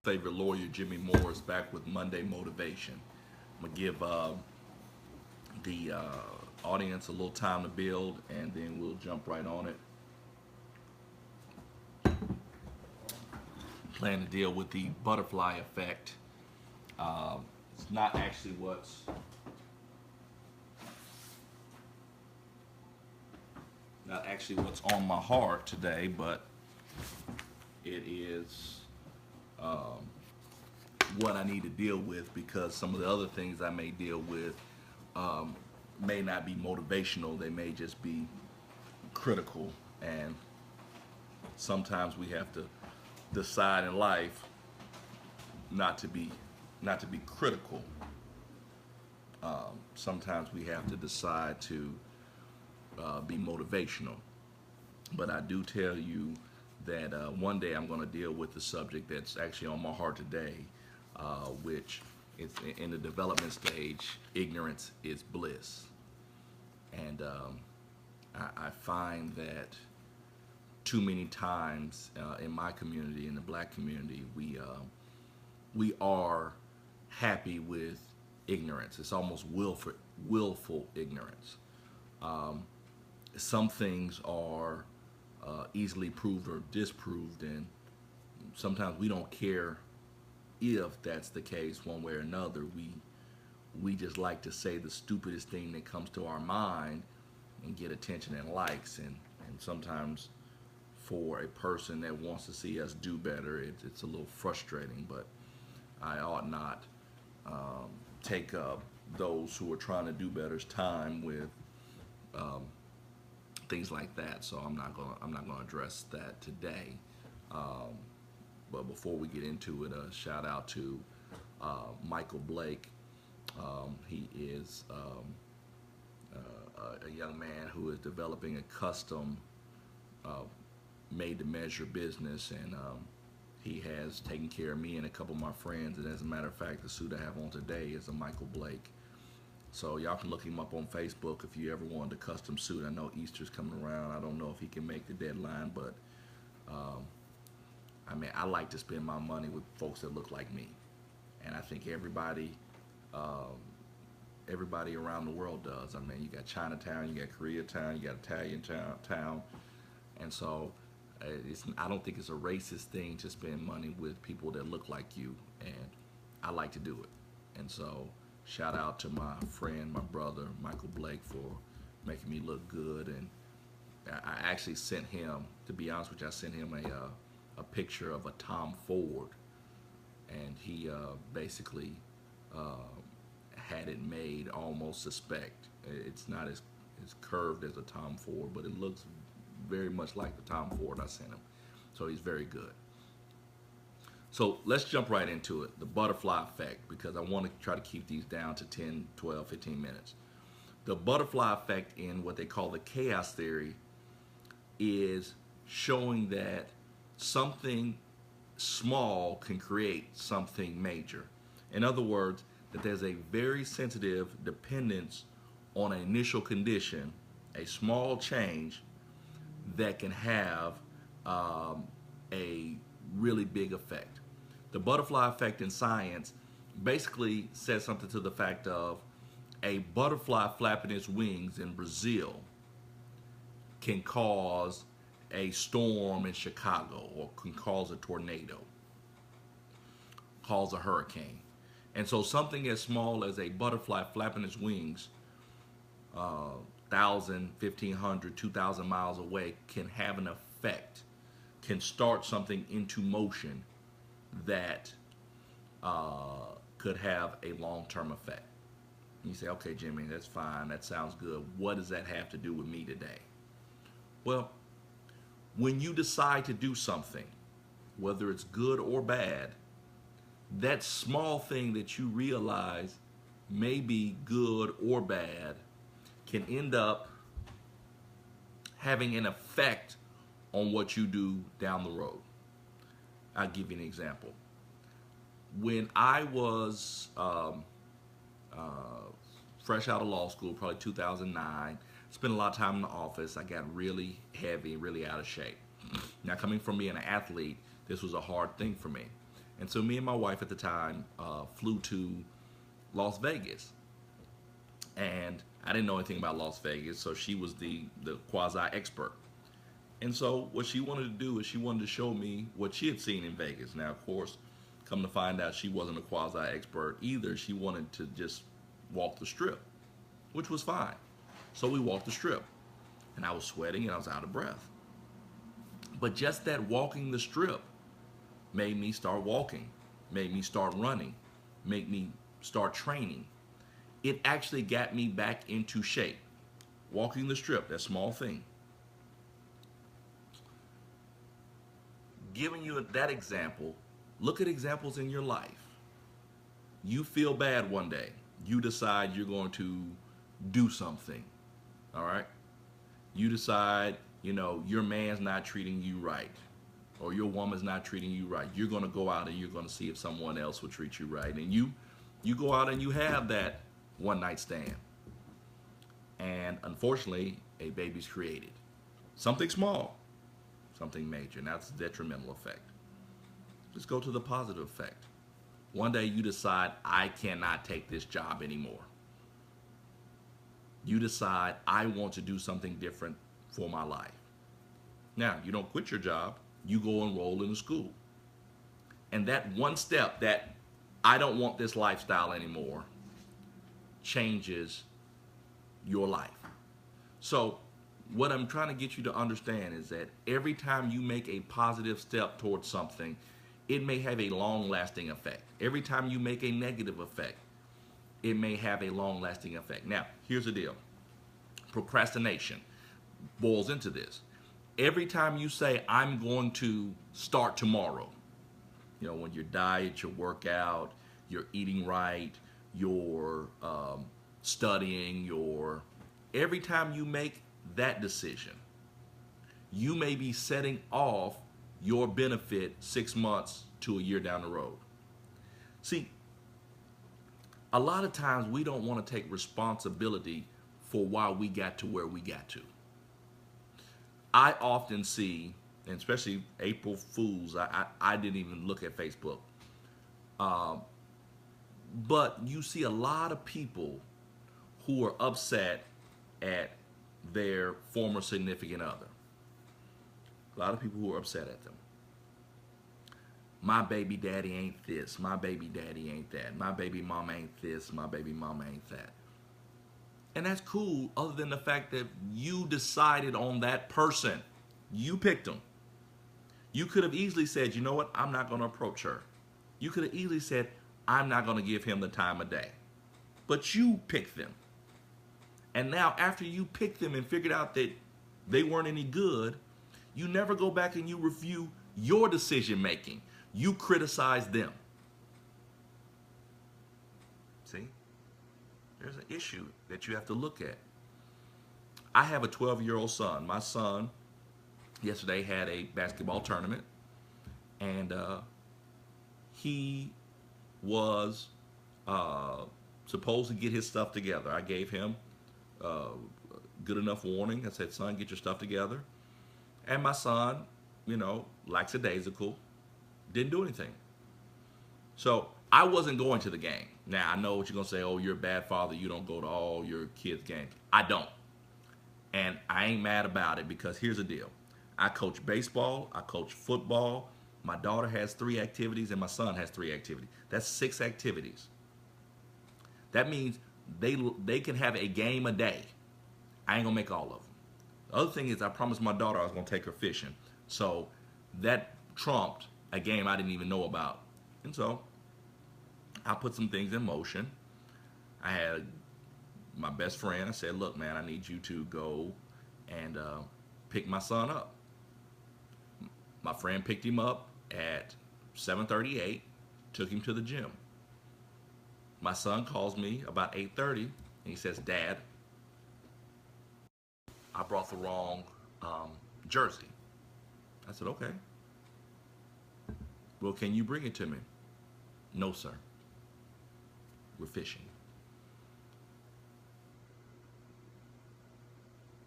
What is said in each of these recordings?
Favorite lawyer Jimmy Moore is back with Monday Motivation. I'm gonna give the audience a little time to build, and then we'll jump right on it. Plan to deal with the butterfly effect. It's not actually what's on my heart today, but it is what I need to deal with because some of the other things I may deal with um, may not be motivational. They may just be critical, and sometimes we have to decide in life not to be critical. Sometimes we have to decide to be motivational. But I do tell you that one day I'm going to deal with the subject that's actually on my heart today, which is in the development stage. Ignorance is bliss, and I find that too many times in my community, in the black community, we are happy with ignorance. It's almost willful ignorance. Some things are easily proved or disproved, and sometimes we don't care if that's the case one way or another. We just like to say the stupidest thing that comes to our mind and get attention and likes, and sometimes for a person that wants to see us do better, it's a little frustrating. But I ought not take up those who are trying to do better's time with um, things like that. So I'm not gonna address that today. Um, but before we get into it, a shout out to Michael Blake. He is a young man who is developing a custom uh, made to measure business, and he has taken care of me and a couple of my friends. And as a matter of fact, the suit I have on today is a Michael Blake. So y'all can look him up on Facebook if you ever wanted a custom suit. I know Easter's coming around. I don't know if he can make the deadline, but um, I mean, I like to spend my money with folks that look like me, and I think um, everybody around the world does. I mean, you got Chinatown, you got Koreatown, you got Italian town, and so I don't think it's a racist thing to spend money with people that look like you, and I like to do it. And so, shout out to my friend, my brother, Michael Blake, for making me look good. And I actually sent him, to be honest with you, I sent him a picture of a Tom Ford, and he basically uh, had it made almost suspect. It's not as curved as a Tom Ford, but it looks very much like the Tom Ford I sent him. So he's very good. So let's jump right into it, the butterfly effect, because I want to try to keep these down to 10, 12, 15 minutes. The butterfly effect in what they call the chaos theory is showing that something small can create something major. In other words, that there's a very sensitive dependence on an initial condition, a small change that can have a really big effect. The butterfly effect in science basically says something to the fact of a butterfly flapping its wings in Brazil can cause a storm in Chicago, or can cause a tornado, cause a hurricane. And so something as small as a butterfly flapping its wings 1,000, 1,500, 2,000 miles away can have an effect, can start something into motion that could have a long-term effect. And you say, okay, Jimmy, that's fine. That sounds good. What does that have to do with me today? Well, when you decide to do something, whether it's good or bad, that small thing that you realize may be good or bad can end up having an effect on what you do down the road. I'll give you an example. When I was fresh out of law school, probably 2009, spent a lot of time in the office. I got really heavy, really out of shape. Now, coming from being an athlete, this was a hard thing for me. And so me and my wife at the time flew to Las Vegas. And I didn't know anything about Las Vegas, so she was the quasi expert. And so what she wanted to do is she wanted to show me what she had seen in Vegas. Now, of course, come to find out she wasn't a quasi expert either. She wanted to just walk the strip, which was fine. So we walked the strip, and I was sweating and I was out of breath. But just that walking the strip made me start walking, made me start running, made me start training. It actually got me back into shape. Walking the strip, that small thing. Giving you that example, look at examples in your life. You feel bad one day. You decide you're going to do something. All right? You decide, your man's not treating you right, or your woman's not treating you right. You're going to go out and you're going to see if someone else will treat you right. And you go out and you have that one night stand. And unfortunately, a baby's created. Something small, something major. And that's the detrimental effect. Let's go to the positive effect. One day you decide, I cannot take this job anymore. You decide, I want to do something different for my life. Now, you don't quit your job. You go enroll in a school. And that one step, that I don't want this lifestyle anymore, changes your life. So what I'm trying to get you to understand is that every time you make a positive step towards something, it may have a long-lasting effect. Every time you make a negative effect, it may have a long-lasting effect. Now, here's the deal. Procrastination boils into this. Every time you say, I'm going to start tomorrow, when your diet, your workout, you're eating right, you're studying, every time you make that decision, you may be setting off your benefit 6 months to a year down the road. See, a lot of times we don't want to take responsibility for why we got to where we got to. I often see, and especially April Fools, I didn't even look at Facebook. But you see a lot of people who are upset at their former significant other. A lot of people who are upset at them. My baby daddy ain't this. My baby daddy ain't that. My baby mama ain't this. My baby mama ain't that. And that's cool, other than the fact that you decided on that person. You picked them. You could have easily said, you know what, I'm not going to approach her. You could have easily said, I'm not going to give him the time of day. But you picked them. And now after you picked them and figured out that they weren't any good, you never go back and you review your decision making. You criticize them. See? There's an issue that you have to look at. I have a 12-year-old son. My son yesterday had a basketball tournament, and he was supposed to get his stuff together. I gave him good enough warning. I said, son, get your stuff together. And my son, lackadaisical, didn't do anything. So I wasn't going to the game. Now, I know what you're going to say, oh, you're a bad father. You don't go to all your kids' games. I don't. And I ain't mad about it, because here's the deal. I coach baseball. I coach football. My daughter has 3 activities and my son has 3 activities. That's 6 activities. That means they can have a game a day. I ain't going to make all of them. The other thing is, I promised my daughter I was going to take her fishing. So that trumped a game I didn't even know about. And so I put some things in motion. I had my best friend. I said, look, man, I need you to go and pick my son up. My friend picked him up at 7:38, took him to the gym. My son calls me about 8:30, and he says, Dad, I brought the wrong jersey. I said, okay. Well, can you bring it to me? No, sir. We're fishing.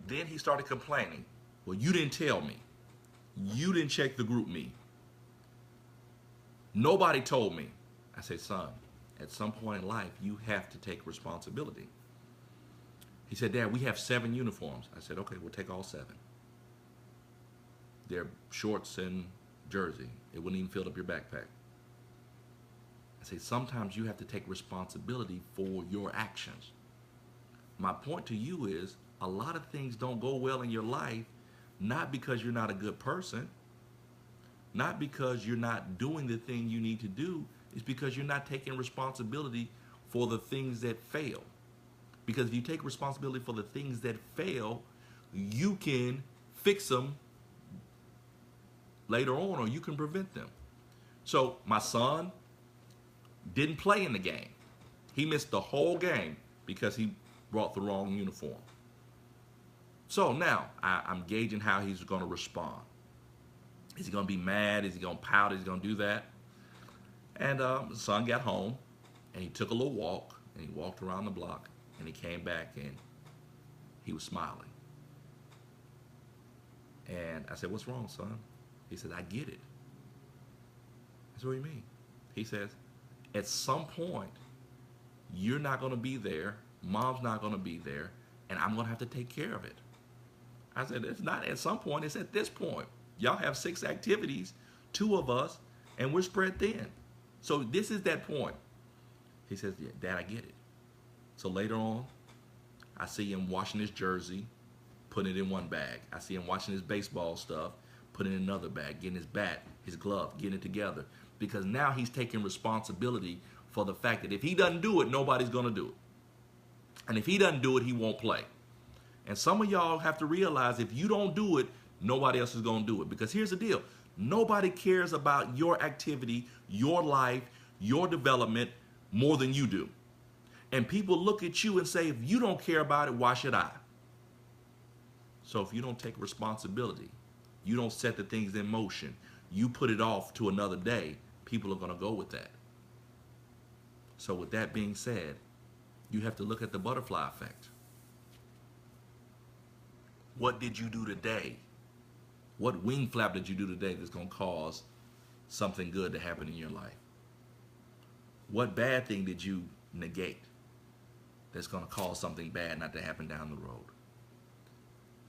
Then he started complaining. Well, you didn't tell me. You didn't check the group me. Nobody told me. I said, son, at some point in life, you have to take responsibility. He said, Dad, we have 7 uniforms. I said, okay, we'll take all 7. They're shorts and jersey. It wouldn't even fill up your backpack. I say, sometimes you have to take responsibility for your actions. My point to you is, a lot of things don't go well in your life, not because you're not a good person, not because you're not doing the thing you need to do. It's because you're not taking responsibility for the things that fail. Because if you take responsibility for the things that fail, you can fix them later on, or you can prevent them. So my son didn't play in the game. He missed the whole game because he brought the wrong uniform. So now I'm gauging how he's going to respond. Is he going to be mad? Is he going to pout? Is he going to do that? And the son got home, and he took a little walk, and he walked around the block, and he came back, and he was smiling. And I said, what's wrong, son? He said, I get it. I said, what do you mean? He says, at some point, you're not going to be there, mom's not going to be there, and I'm going to have to take care of it. I said, it's not at some point, it's at this point. Y'all have 6 activities, 2 of us, and we're spread thin. So this is that point. He says, yeah, Dad, I get it. So later on, I see him washing his jersey, putting it in one bag. I see him washing his baseball stuff, putting it in another bag, getting his bat, his glove, getting it together. Because now he's taking responsibility for the fact that if he doesn't do it, nobody's going to do it. And if he doesn't do it, he won't play. And some of y'all have to realize if you don't do it, nobody else is going to do it. Because here's the deal. Nobody cares about your activity, your life, your development more than you do. And people look at you and say, if you don't care about it, why should I? So if you don't take responsibility, you don't set the things in motion, you put it off to another day, people are going to go with that. So with that being said, you have to look at the butterfly effect. What did you do today? What wing flap did you do today that's going to cause something good to happen in your life? What bad thing did you negate that's going to cause something bad not to happen down the road?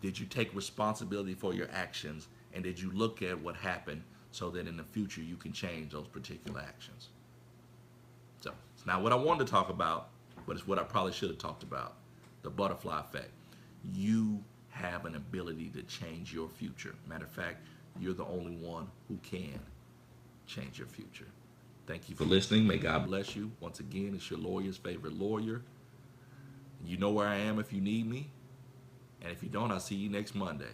Did you take responsibility for your actions, and did you look at what happened so that in the future you can change those particular actions? So it's not what I wanted to talk about, but it's what I probably should have talked about. The butterfly effect. You have an ability to change your future. Matter of fact, you're the only one who can change your future. Thank you for listening. May God bless you. Once again, it's your lawyer's favorite lawyer. You know where I am if you need me. And if you don't, I'll see you next Monday.